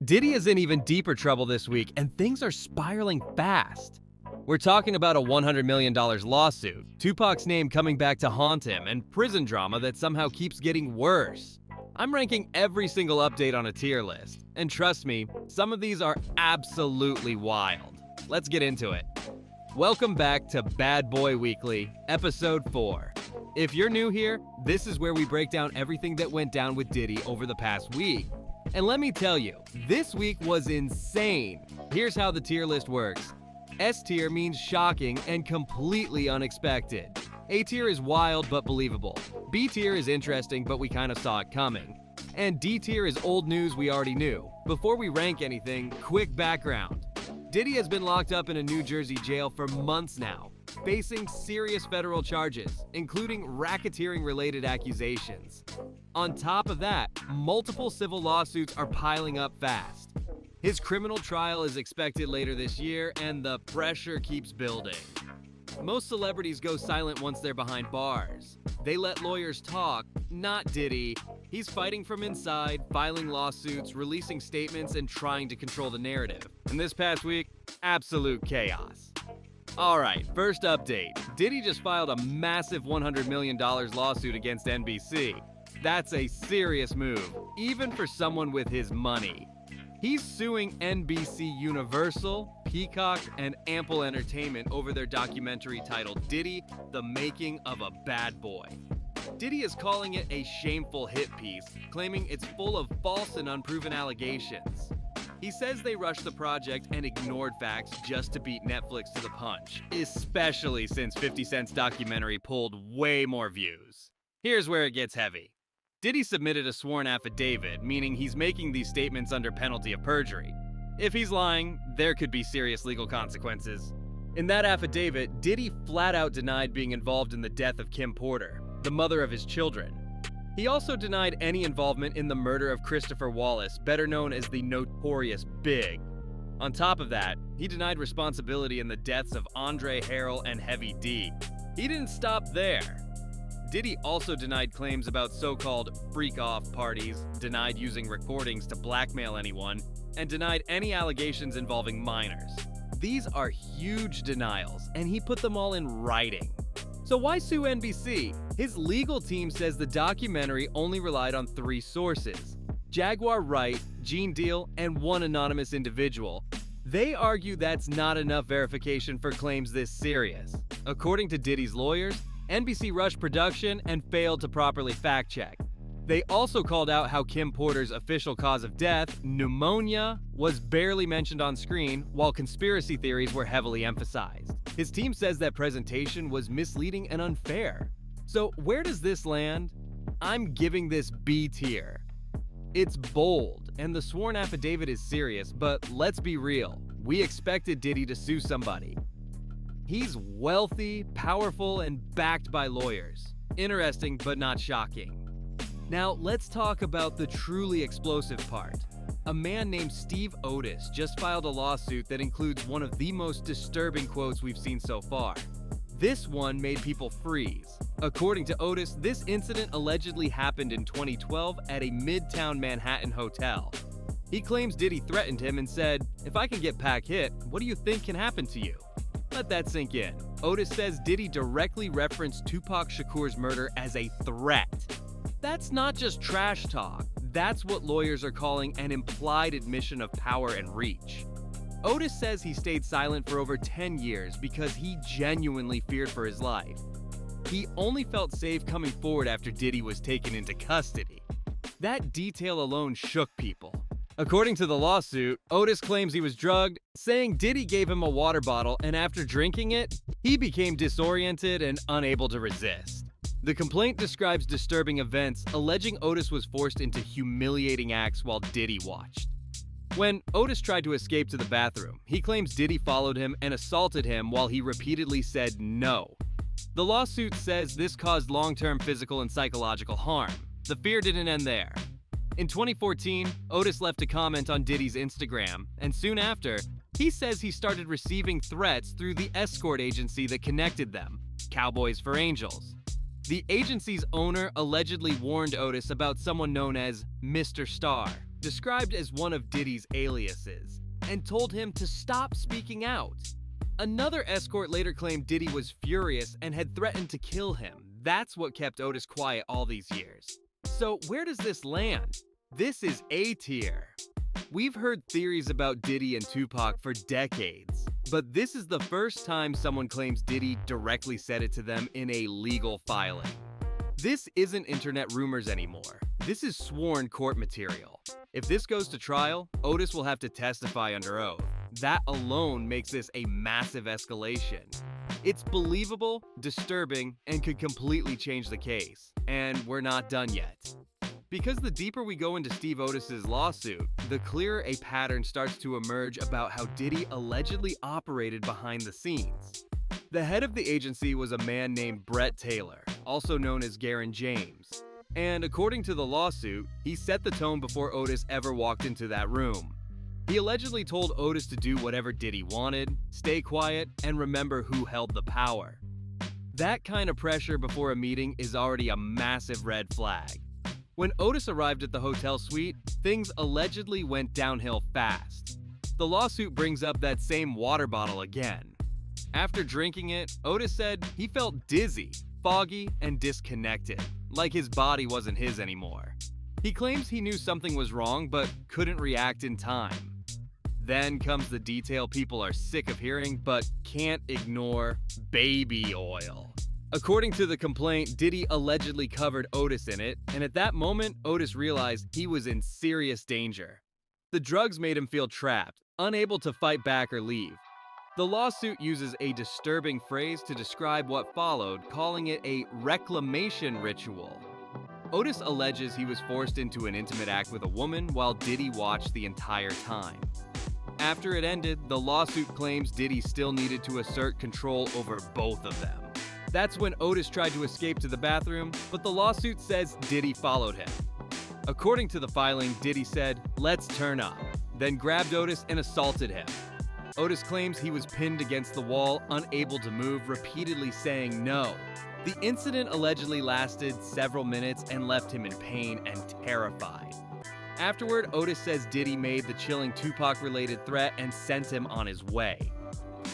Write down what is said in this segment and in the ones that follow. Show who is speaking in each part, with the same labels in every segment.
Speaker 1: Diddy is in even deeper trouble this week, and things are spiraling fast. We're talking about a $100 million lawsuit, Tupac's name coming back to haunt him, and prison drama that somehow keeps getting worse. I'm ranking every single update on a tier list, and trust me, some of these are absolutely wild. Let's get into it. Welcome back to Bad Boy Weekly, Episode 4. If you're new here, this is where we break down everything that went down with Diddy over the past week. And let me tell you, this week was insane. Here's how the tier list works. S tier means shocking and completely unexpected. A tier is wild but believable. B tier is interesting but we kind of saw it coming. And D tier is old news we already knew. Before we rank anything, quick background. Diddy has been locked up in a New Jersey jail for months now, facing serious federal charges, including racketeering-related accusations. On top of that, multiple civil lawsuits are piling up fast. His criminal trial is expected later this year, and the pressure keeps building. Most celebrities go silent once they're behind bars. They let lawyers talk, not Diddy. He's fighting from inside, filing lawsuits, releasing statements, and trying to control the narrative. And this past week, absolute chaos. Alright, first update. Diddy just filed a massive $100 million lawsuit against NBC. That's a serious move, even for someone with his money. He's suing NBC Universal, Peacock, and Ample Entertainment over their documentary titled Diddy, The Making of a Bad Boy. Diddy is calling it a shameful hit piece, claiming it's full of false and unproven allegations. He says they rushed the project and ignored facts just to beat Netflix to the punch, especially since 50 Cent's documentary pulled way more views. Here's where it gets heavy. Diddy submitted a sworn affidavit, meaning he's making these statements under penalty of perjury. If he's lying, there could be serious legal consequences. In that affidavit, Diddy flat out denied being involved in the death of Kim Porter, the mother of his children. He also denied any involvement in the murder of Christopher Wallace, better known as the Notorious Big. On top of that, he denied responsibility in the deaths of Andre Harrell and Heavy D. He didn't stop there. Diddy also denied claims about so-called freak-off parties, denied using recordings to blackmail anyone, and denied any allegations involving minors. These are huge denials, and he put them all in writing. So why sue NBC? His legal team says the documentary only relied on 3 sources: Jaguar Wright, Gene Deal, and one anonymous individual. They argue that's not enough verification for claims this serious. According to Diddy's lawyers, NBC rushed production and failed to properly fact-check. They also called out how Kim Porter's official cause of death, pneumonia, was barely mentioned on screen, while conspiracy theories were heavily emphasized. His team says that presentation was misleading and unfair. So where does this land? I'm giving this B tier. It's bold, and the sworn affidavit is serious, but let's be real. We expected Diddy to sue somebody. He's wealthy, powerful, and backed by lawyers. Interesting, but not shocking. Now, let's talk about the truly explosive part. A man named Steve Otis just filed a lawsuit that includes one of the most disturbing quotes we've seen so far. This one made people freeze. According to Otis, this incident allegedly happened in 2012 at a Midtown Manhattan hotel. He claims Diddy threatened him and said, "If I can get Pac hit, what do you think can happen to you?" Let that sink in. Otis says Diddy directly referenced Tupac Shakur's murder as a threat. That's not just trash talk. That's what lawyers are calling an implied admission of power and reach. Otis says he stayed silent for over 10 years because he genuinely feared for his life. He only felt safe coming forward after Diddy was taken into custody. That detail alone shook people. According to the lawsuit, Otis claims he was drugged, saying Diddy gave him a water bottle, and after drinking it, he became disoriented and unable to resist. The complaint describes disturbing events, alleging Otis was forced into humiliating acts while Diddy watched. When Otis tried to escape to the bathroom, he claims Diddy followed him and assaulted him while he repeatedly said no. The lawsuit says this caused long-term physical and psychological harm. The fear didn't end there. In 2014, Otis left a comment on Diddy's Instagram, and soon after, he says he started receiving threats through the escort agency that connected them, Cowboys for Angels. The agency's owner allegedly warned Otis about someone known as Mr. Star. described as one of Diddy's aliases, and told him to stop speaking out. Another escort later claimed Diddy was furious and had threatened to kill him. That's what kept Otis quiet all these years. So where does this land? This is A tier. We've heard theories about Diddy and Tupac for decades, but this is the first time someone claims Diddy directly said it to them in a legal filing. This isn't internet rumors anymore. This is sworn court material. If this goes to trial, Otis will have to testify under oath. That alone makes this a massive escalation. It's believable, disturbing, and could completely change the case. And we're not done yet. Because the deeper we go into Steve Otis's lawsuit, the clearer a pattern starts to emerge about how Diddy allegedly operated behind the scenes. The head of the agency was a man named Brett Taylor, also known as Garen James. And according to the lawsuit, he set the tone before Otis ever walked into that room. He allegedly told Otis to do whatever Diddy wanted, stay quiet, and remember who held the power. That kind of pressure before a meeting is already a massive red flag. When Otis arrived at the hotel suite, things allegedly went downhill fast. The lawsuit brings up that same water bottle again. After drinking it, Otis said he felt dizzy, foggy, and disconnected, like his body wasn't his anymore. He claims he knew something was wrong but couldn't react in time. Then comes the detail people are sick of hearing but can't ignore: baby oil. According to the complaint, Diddy allegedly covered Otis in it, and at that moment, Otis realized he was in serious danger. The drugs made him feel trapped, unable to fight back or leave. The lawsuit uses a disturbing phrase to describe what followed, calling it a reclamation ritual. Otis alleges he was forced into an intimate act with a woman while Diddy watched the entire time. After it ended, the lawsuit claims Diddy still needed to assert control over both of them. That's when Otis tried to escape to the bathroom, but the lawsuit says Diddy followed him. According to the filing, Diddy said, "Let's turn up," then grabbed Otis and assaulted him. Otis claims he was pinned against the wall, unable to move, repeatedly saying no. The incident allegedly lasted several minutes and left him in pain and terrified. Afterward, Otis says Diddy made the chilling Tupac-related threat and sent him on his way.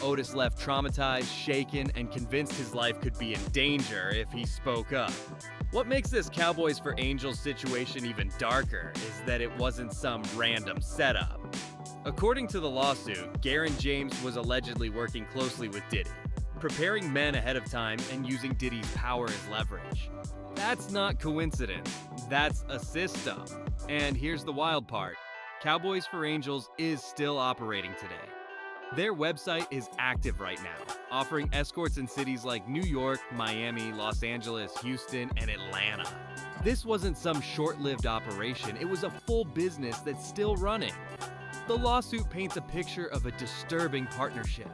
Speaker 1: Otis left traumatized, shaken, and convinced his life could be in danger if he spoke up. What makes this Cowboys for Angels situation even darker is that it wasn't some random setup. According to the lawsuit, Garen James was allegedly working closely with Diddy, preparing men ahead of time and using Diddy's power as leverage. That's not coincidence, that's a system. And here's the wild part: Cowboys for Angels is still operating today. Their website is active right now, offering escorts in cities like New York, Miami, Los Angeles, Houston, and Atlanta. This wasn't some short-lived operation, it was a full business that's still running. The lawsuit paints a picture of a disturbing partnership.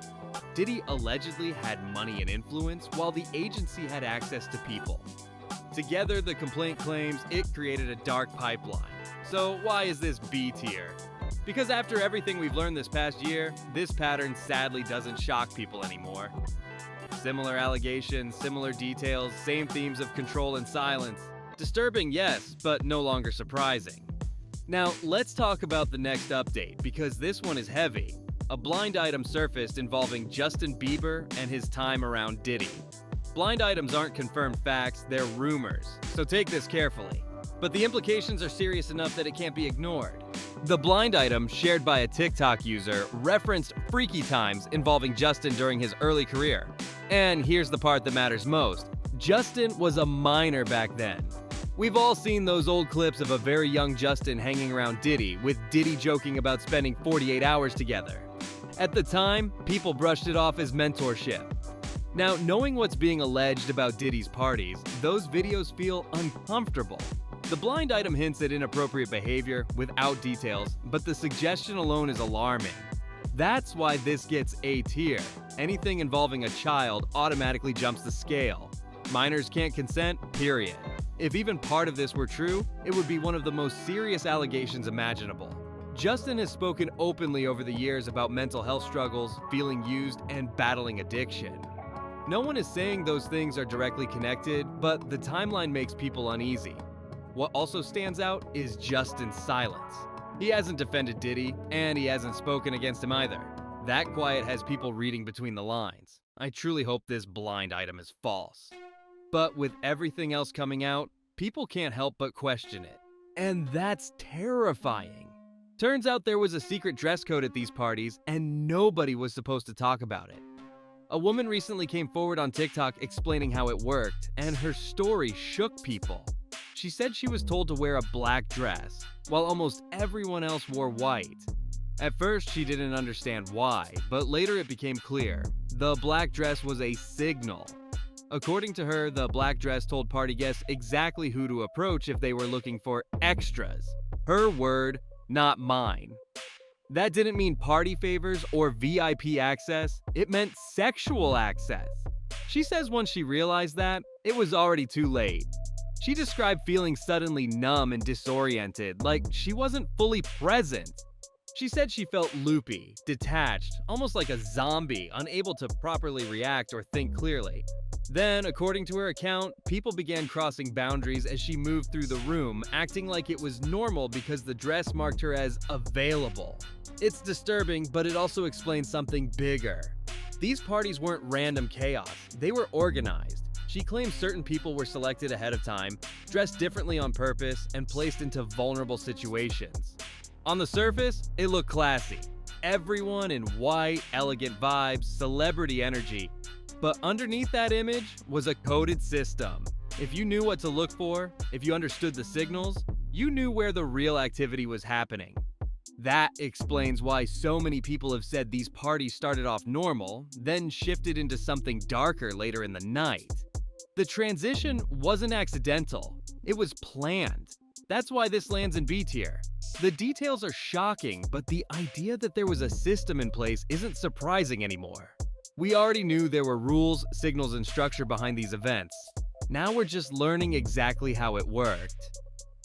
Speaker 1: Diddy allegedly had money and influence, while the agency had access to people. Together, the complaint claims it created a dark pipeline. So why is this B tier? Because after everything we've learned this past year, this pattern sadly doesn't shock people anymore. Similar allegations, similar details, same themes of control and silence. Disturbing, yes, but no longer surprising. Now, let's talk about the next update, because this one is heavy. A blind item surfaced involving Justin Bieber and his time around Diddy. Blind items aren't confirmed facts, they're rumors, so take this carefully. But the implications are serious enough that it can't be ignored. The blind item, shared by a TikTok user, referenced freaky times involving Justin during his early career. And here's the part that matters most: Justin was a minor back then. We've all seen those old clips of a very young Justin hanging around Diddy, with Diddy joking about spending 48 hours together. At the time, people brushed it off as mentorship. Now, knowing what's being alleged about Diddy's parties, those videos feel uncomfortable. The blind item hints at inappropriate behavior without details, but the suggestion alone is alarming. That's why this gets A tier. Anything involving a child automatically jumps the scale. Minors can't consent, period. If even part of this were true, it would be one of the most serious allegations imaginable. Justin has spoken openly over the years about mental health struggles, feeling used, and battling addiction. No one is saying those things are directly connected, but the timeline makes people uneasy. What also stands out is Justin's silence. He hasn't defended Diddy, and he hasn't spoken against him either. That quiet has people reading between the lines. I truly hope this blind item is false. But with everything else coming out, people can't help but question it. And that's terrifying. Turns out there was a secret dress code at these parties, and nobody was supposed to talk about it. A woman recently came forward on TikTok explaining how it worked, and her story shook people. She said she was told to wear a black dress, while almost everyone else wore white. At first, she didn't understand why, but later it became clear. The black dress was a signal. According to her, the black dress told party guests exactly who to approach if they were looking for extras. Her word, not mine. That didn't mean party favors or VIP access, it meant sexual access. She says once she realized that, it was already too late. She described feeling suddenly numb and disoriented, like she wasn't fully present. She said she felt loopy, detached, almost like a zombie, unable to properly react or think clearly. Then, according to her account, people began crossing boundaries as she moved through the room, acting like it was normal because the dress marked her as available. It's disturbing, but it also explains something bigger. These parties weren't random chaos, they were organized. She claims certain people were selected ahead of time, dressed differently on purpose, and placed into vulnerable situations. On the surface, it looked classy. Everyone in white, elegant vibes, celebrity energy. But underneath that image was a coded system. If you knew what to look for, if you understood the signals, you knew where the real activity was happening. That explains why so many people have said these parties started off normal, then shifted into something darker later in the night. The transition wasn't accidental, it was planned. That's why this lands in B tier. The details are shocking, but the idea that there was a system in place isn't surprising anymore. We already knew there were rules, signals, and structure behind these events. Now we're just learning exactly how it worked.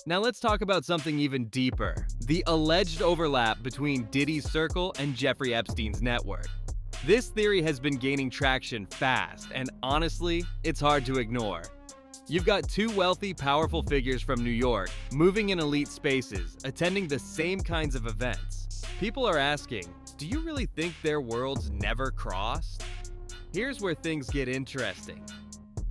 Speaker 1: Now let's talk about something even deeper, the alleged overlap between Diddy's circle and Jeffrey Epstein's network. This theory has been gaining traction fast, and honestly, it's hard to ignore. You've got two wealthy, powerful figures from New York, moving in elite spaces, attending the same kinds of events. People are asking, do you really think their worlds never crossed? Here's where things get interesting.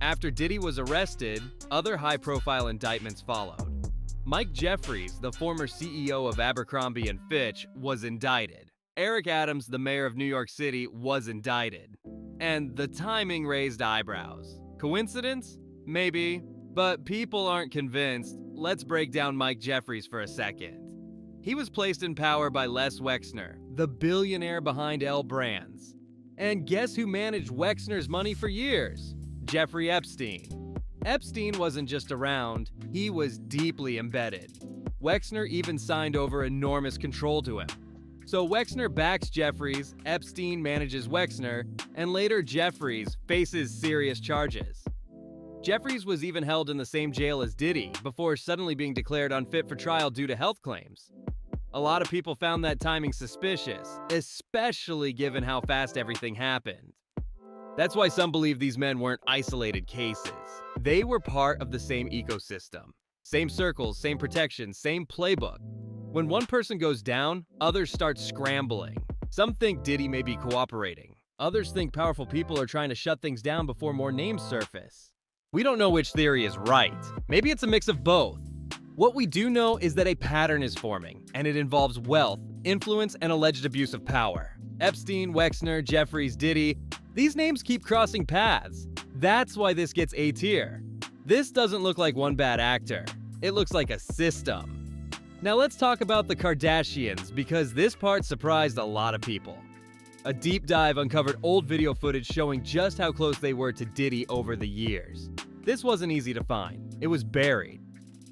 Speaker 1: After Diddy was arrested, other high-profile indictments followed. Mike Jeffries, the former CEO of Abercrombie & Fitch, was indicted. Eric Adams, the mayor of New York City, was indicted. And the timing raised eyebrows. Coincidence? Maybe. But people aren't convinced. Let's break down Mike Jeffries for a second. He was placed in power by Les Wexner, the billionaire behind L Brands. And guess who managed Wexner's money for years? Jeffrey Epstein. Epstein wasn't just around, he was deeply embedded. Wexner even signed over enormous control to him. So Wexner backs Jeffries, Epstein manages Wexner, and later Jeffries faces serious charges. Jeffries was even held in the same jail as Diddy before suddenly being declared unfit for trial due to health claims. A lot of people found that timing suspicious, especially given how fast everything happened. That's why some believe these men weren't isolated cases. They were part of the same ecosystem. Same circles, same protections, same playbook. When one person goes down, others start scrambling. Some think Diddy may be cooperating. Others think powerful people are trying to shut things down before more names surface. We don't know which theory is right. Maybe it's a mix of both. What we do know is that a pattern is forming, and it involves wealth, influence, and alleged abuse of power. Epstein, Wexner, Jeffries, Diddy, these names keep crossing paths. That's why this gets A tier. This doesn't look like one bad actor. It looks like a system. Now let's talk about the Kardashians, because this part surprised a lot of people. A deep dive uncovered old video footage showing just how close they were to Diddy over the years. This wasn't easy to find. It was buried.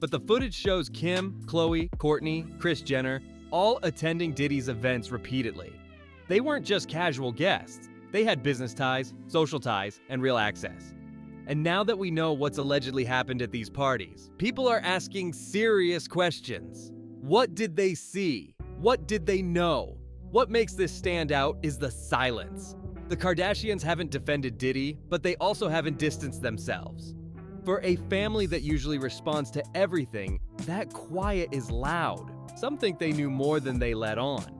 Speaker 1: But the footage shows Kim, Khloe, Kourtney, Kris Jenner all attending Diddy's events repeatedly. They weren't just casual guests. They had business ties, social ties, and real access. And now that we know what's allegedly happened at these parties, people are asking serious questions. What did they see? What did they know? What makes this stand out is the silence. The Kardashians haven't defended Diddy, but they also haven't distanced themselves. For a family that usually responds to everything, that quiet is loud. Some think they knew more than they let on.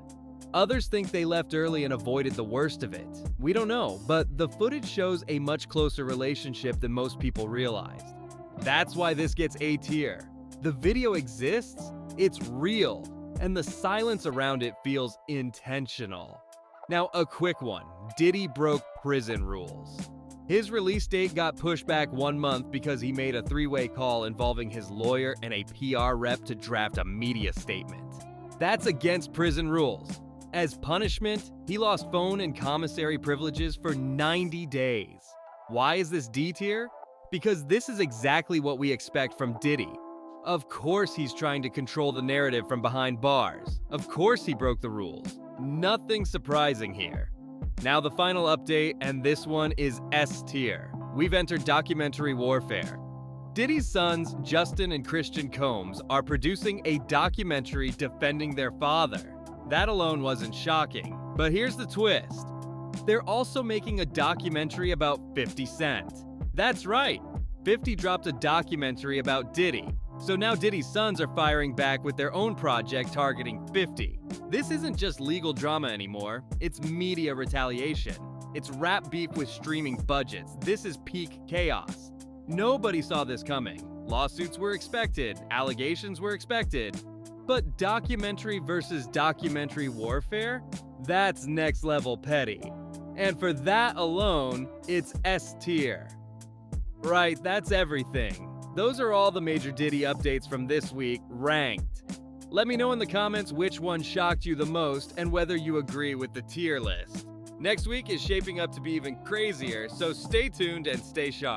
Speaker 1: Others think they left early and avoided the worst of it. We don't know, but the footage shows a much closer relationship than most people realized. That's why this gets A tier. The video exists, it's real, and the silence around it feels intentional. Now, a quick one. Diddy broke prison rules. His release date got pushed back 1 month because he made a three-way call involving his lawyer and a PR rep to draft a media statement. That's against prison rules. As punishment, he lost phone and commissary privileges for 90 days. Why is this D tier? Because this is exactly what we expect from Diddy. Of course he's trying to control the narrative from behind bars. Of course he broke the rules. Nothing surprising here. Now the final update, and this one is S tier. We've entered documentary warfare. Diddy's sons, Justin and Christian Combs, are producing a documentary defending their father. That alone wasn't shocking, but here's the twist. They're also making a documentary about 50 Cent. That's right, 50 dropped a documentary about Diddy. So now Diddy's sons are firing back with their own project targeting 50. This isn't just legal drama anymore, it's media retaliation. It's rap beef with streaming budgets. This is peak chaos. Nobody saw this coming. Lawsuits were expected, allegations were expected. But documentary versus documentary warfare? That's next level petty. And for that alone, it's S tier. Right, that's everything. Those are all the major Diddy updates from this week, ranked. Let me know in the comments which one shocked you the most and whether you agree with the tier list. Next week is shaping up to be even crazier, so stay tuned and stay sharp.